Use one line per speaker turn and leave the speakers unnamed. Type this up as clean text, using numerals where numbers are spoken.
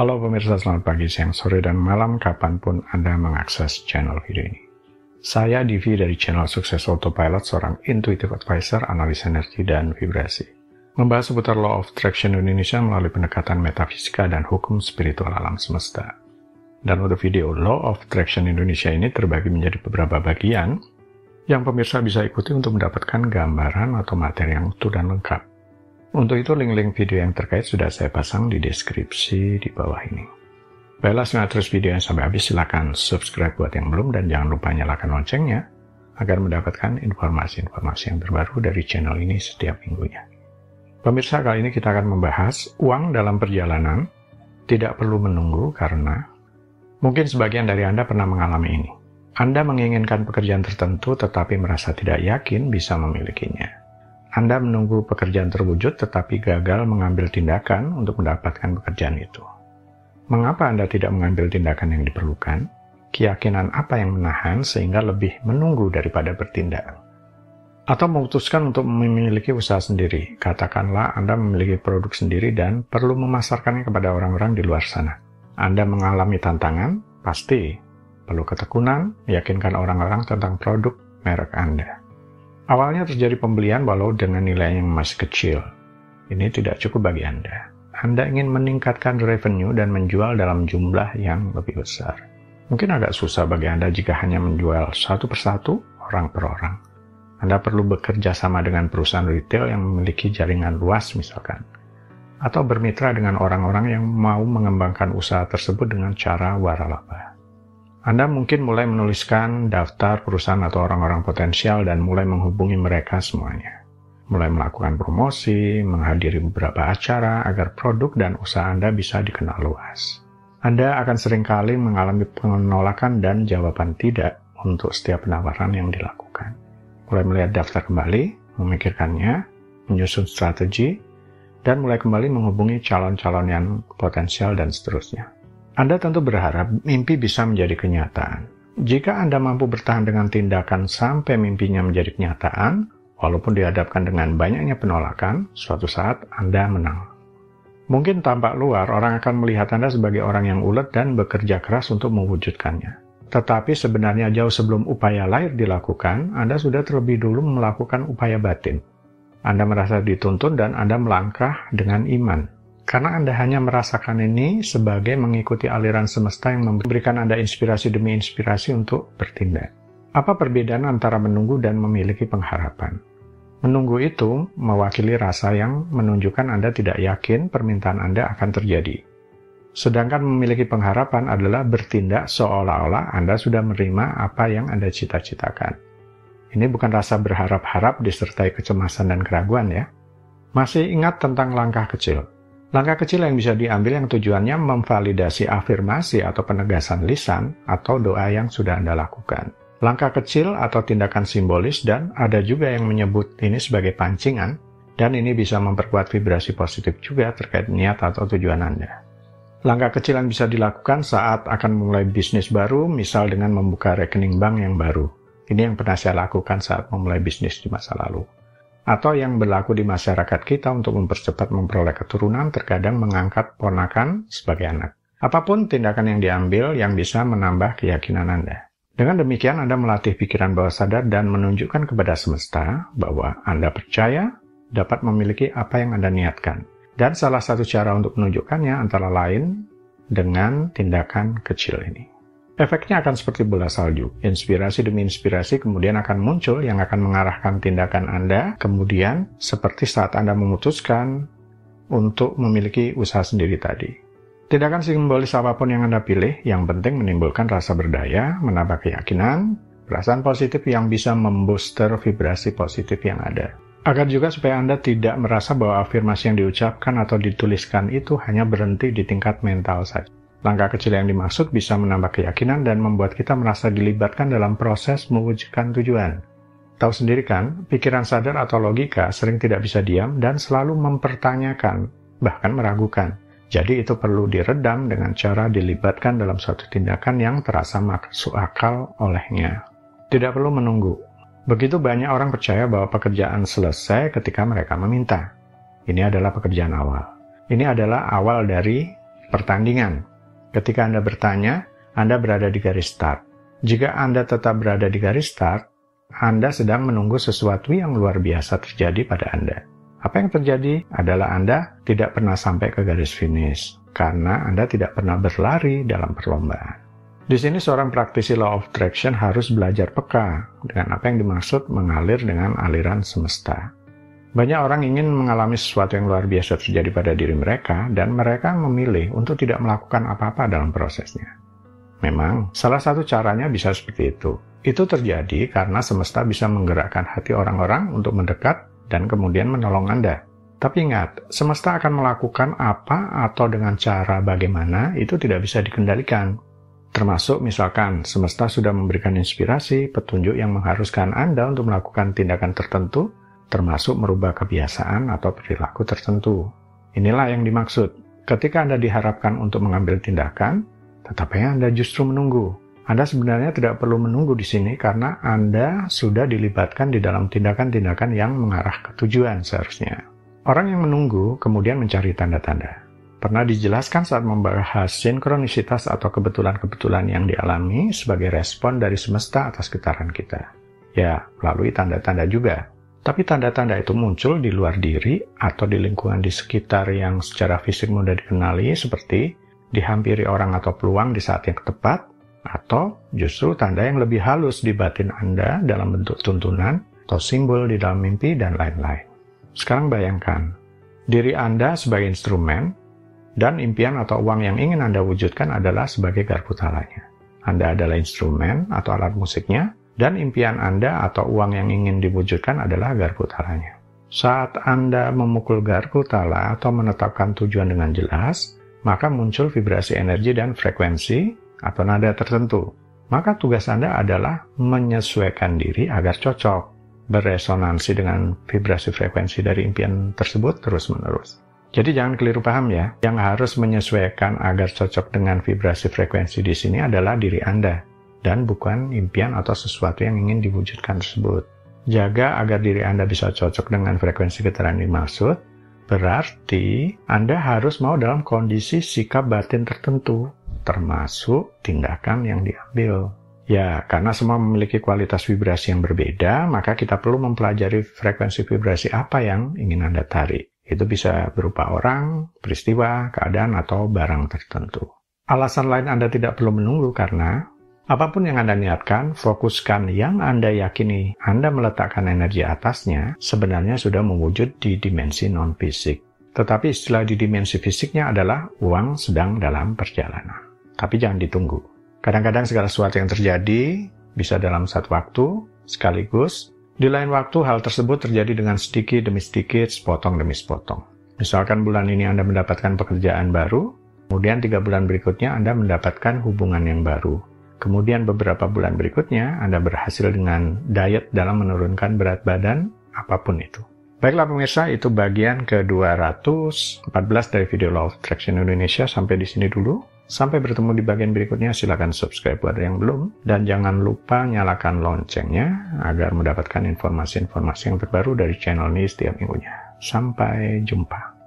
Halo pemirsa, selamat pagi, siang, sore, dan malam kapanpun Anda mengakses channel video ini. Saya Divi dari channel Sukses Autopilot, seorang intuitive advisor, analis energi, dan vibrasi. Membahas seputar Law of Attraction Indonesia melalui pendekatan metafisika dan hukum spiritual alam semesta. Dan untuk video Law of Attraction Indonesia ini terbagi menjadi beberapa bagian yang pemirsa bisa ikuti untuk mendapatkan gambaran atau materi yang utuh dan lengkap. Untuk itu, link-link video yang terkait sudah saya pasang di deskripsi di bawah ini. Baiklah, simak terus videonya sampai habis. Silakan subscribe buat yang belum dan jangan lupa nyalakan loncengnya agar mendapatkan informasi-informasi yang terbaru dari channel ini setiap minggunya. Pemirsa, kali ini kita akan membahas uang dalam perjalanan tidak perlu menunggu karena mungkin sebagian dari Anda pernah mengalami ini. Anda menginginkan pekerjaan tertentu tetapi merasa tidak yakin bisa memilikinya. Anda menunggu pekerjaan terwujud tetapi gagal mengambil tindakan untuk mendapatkan pekerjaan itu. Mengapa Anda tidak mengambil tindakan yang diperlukan? Keyakinan apa yang menahan sehingga lebih menunggu daripada bertindak? Atau memutuskan untuk memiliki usaha sendiri. Katakanlah Anda memiliki produk sendiri dan perlu memasarkannya kepada orang-orang di luar sana. Anda mengalami tantangan, pasti perlu ketekunan, meyakinkan orang-orang tentang produk merek Anda. Awalnya terjadi pembelian walau dengan nilai yang masih kecil. Ini tidak cukup bagi Anda. Anda ingin meningkatkan revenue dan menjual dalam jumlah yang lebih besar. Mungkin agak susah bagi Anda jika hanya menjual satu persatu, orang per orang. Anda perlu bekerja sama dengan perusahaan retail yang memiliki jaringan luas misalkan. Atau bermitra dengan orang-orang yang mau mengembangkan usaha tersebut dengan cara waralaba. Anda mungkin mulai menuliskan daftar perusahaan atau orang-orang potensial dan mulai menghubungi mereka semuanya. Mulai melakukan promosi, menghadiri beberapa acara agar produk dan usaha Anda bisa dikenal luas. Anda akan seringkali mengalami penolakan dan jawaban tidak untuk setiap penawaran yang dilakukan. Mulai melihat daftar kembali, memikirkannya, menyusun strategi, dan mulai kembali menghubungi calon-calon yang potensial dan seterusnya. Anda tentu berharap mimpi bisa menjadi kenyataan. Jika Anda mampu bertahan dengan tindakan sampai mimpinya menjadi kenyataan, walaupun dihadapkan dengan banyaknya penolakan, suatu saat Anda menang. Mungkin tampak luar, orang akan melihat Anda sebagai orang yang ulet dan bekerja keras untuk mewujudkannya. Tetapi sebenarnya jauh sebelum upaya lahir dilakukan, Anda sudah terlebih dulu melakukan upaya batin. Anda merasa dituntun dan Anda melangkah dengan iman. Karena Anda hanya merasakan ini sebagai mengikuti aliran semesta yang memberikan Anda inspirasi demi inspirasi untuk bertindak. Apa perbedaan antara menunggu dan memiliki pengharapan? Menunggu itu mewakili rasa yang menunjukkan Anda tidak yakin permintaan Anda akan terjadi. Sedangkan memiliki pengharapan adalah bertindak seolah-olah Anda sudah menerima apa yang Anda cita-citakan. Ini bukan rasa berharap-harap disertai kecemasan dan keraguan ya. Masih ingat tentang langkah kecil. Langkah kecil yang bisa diambil yang tujuannya memvalidasi afirmasi atau penegasan lisan atau doa yang sudah Anda lakukan. Langkah kecil atau tindakan simbolis dan ada juga yang menyebut ini sebagai pancingan dan ini bisa memperkuat vibrasi positif juga terkait niat atau tujuan Anda. Langkah kecil yang bisa dilakukan saat akan memulai bisnis baru, misal dengan membuka rekening bank yang baru. Ini yang pernah saya lakukan saat memulai bisnis di masa lalu. Atau yang berlaku di masyarakat kita untuk mempercepat memperoleh keturunan, terkadang mengangkat ponakan sebagai anak. Apapun tindakan yang diambil yang bisa menambah keyakinan Anda. Dengan demikian, Anda melatih pikiran bawah sadar dan menunjukkan kepada semesta bahwa Anda percaya dapat memiliki apa yang Anda niatkan. Dan salah satu cara untuk menunjukkannya antara lain dengan tindakan kecil ini. Efeknya akan seperti bola salju. Inspirasi demi inspirasi kemudian akan muncul yang akan mengarahkan tindakan Anda. Kemudian, seperti saat Anda memutuskan untuk memiliki usaha sendiri tadi. Tindakan simbolis apapun yang Anda pilih, yang penting menimbulkan rasa berdaya, menambah keyakinan, perasaan positif yang bisa membooster vibrasi positif yang ada. Agar juga supaya Anda tidak merasa bahwa afirmasi yang diucapkan atau dituliskan itu hanya berhenti di tingkat mental saja. Langkah kecil yang dimaksud bisa menambah keyakinan dan membuat kita merasa dilibatkan dalam proses mewujudkan tujuan. Tahu sendiri kan, pikiran sadar atau logika sering tidak bisa diam dan selalu mempertanyakan, bahkan meragukan. Jadi itu perlu diredam dengan cara dilibatkan dalam suatu tindakan yang terasa masuk akal olehnya. Tidak perlu menunggu. Begitu banyak orang percaya bahwa pekerjaan selesai ketika mereka meminta. Ini adalah pekerjaan awal. Ini adalah awal dari pertandingan. Ketika Anda bertanya, Anda berada di garis start. Jika Anda tetap berada di garis start, Anda sedang menunggu sesuatu yang luar biasa terjadi pada Anda. Apa yang terjadi adalah Anda tidak pernah sampai ke garis finish, karena Anda tidak pernah berlari dalam perlombaan. Di sini seorang praktisi law of attraction harus belajar peka dengan apa yang dimaksud mengalir dengan aliran semesta. Banyak orang ingin mengalami sesuatu yang luar biasa terjadi pada diri mereka, dan mereka memilih untuk tidak melakukan apa-apa dalam prosesnya. Memang, salah satu caranya bisa seperti itu. Itu terjadi karena semesta bisa menggerakkan hati orang-orang untuk mendekat dan kemudian menolong Anda. Tapi ingat, semesta akan melakukan apa atau dengan cara bagaimana itu tidak bisa dikendalikan. Termasuk misalkan semesta sudah memberikan inspirasi, petunjuk yang mengharuskan Anda untuk melakukan tindakan tertentu, termasuk merubah kebiasaan atau perilaku tertentu. Inilah yang dimaksud. Ketika Anda diharapkan untuk mengambil tindakan, tetapi Anda justru menunggu. Anda sebenarnya tidak perlu menunggu di sini karena Anda sudah dilibatkan di dalam tindakan-tindakan yang mengarah ke tujuan seharusnya. Orang yang menunggu kemudian mencari tanda-tanda. Pernah dijelaskan saat membahas sinkronisitas atau kebetulan-kebetulan yang dialami sebagai respon dari semesta atas getaran kita. Ya, melalui tanda-tanda juga. Tapi tanda-tanda itu muncul di luar diri atau di lingkungan di sekitar yang secara fisik mudah dikenali seperti dihampiri orang atau peluang di saat yang tepat, atau justru tanda yang lebih halus di batin Anda dalam bentuk tuntunan atau simbol di dalam mimpi dan lain-lain. Sekarang bayangkan, diri Anda sebagai instrumen, dan impian atau uang yang ingin Anda wujudkan adalah sebagai garpu talanya. Anda adalah instrumen atau alat musiknya, dan impian Anda atau uang yang ingin diwujudkan adalah garpu talanya. Saat Anda memukul garpu tala atau menetapkan tujuan dengan jelas, maka muncul vibrasi energi dan frekuensi atau nada tertentu. Maka tugas Anda adalah menyesuaikan diri agar cocok, beresonansi dengan vibrasi frekuensi dari impian tersebut terus-menerus. Jadi jangan keliru paham ya, yang harus menyesuaikan agar cocok dengan vibrasi frekuensi di sini adalah diri Anda, dan bukan impian atau sesuatu yang ingin diwujudkan tersebut. Jaga agar diri Anda bisa cocok dengan frekuensi getaran dimaksud, berarti Anda harus mau dalam kondisi sikap batin tertentu, termasuk tindakan yang diambil. Ya, karena semua memiliki kualitas vibrasi yang berbeda, maka kita perlu mempelajari frekuensi vibrasi apa yang ingin Anda tarik. Itu bisa berupa orang, peristiwa, keadaan, atau barang tertentu. Alasan lain Anda tidak perlu menunggu karena apapun yang Anda niatkan, fokuskan yang Anda yakini Anda meletakkan energi atasnya sebenarnya sudah mewujud di dimensi non-fisik. Tetapi istilah di dimensi fisiknya adalah uang sedang dalam perjalanan. Tapi jangan ditunggu. Kadang-kadang segala sesuatu yang terjadi bisa dalam satu waktu, sekaligus. Di lain waktu, hal tersebut terjadi dengan sedikit demi sedikit, sepotong demi sepotong. Misalkan bulan ini Anda mendapatkan pekerjaan baru, kemudian 3 bulan berikutnya Anda mendapatkan hubungan yang baru. Kemudian beberapa bulan berikutnya Anda berhasil dengan diet dalam menurunkan berat badan, apapun itu. Baiklah pemirsa, itu bagian ke-214 dari video Law of Attraction Indonesia. Sampai di sini dulu. Sampai bertemu di bagian berikutnya, silakan subscribe buat yang belum. Dan jangan lupa nyalakan loncengnya agar mendapatkan informasi-informasi yang terbaru dari channel ini setiap minggunya. Sampai jumpa.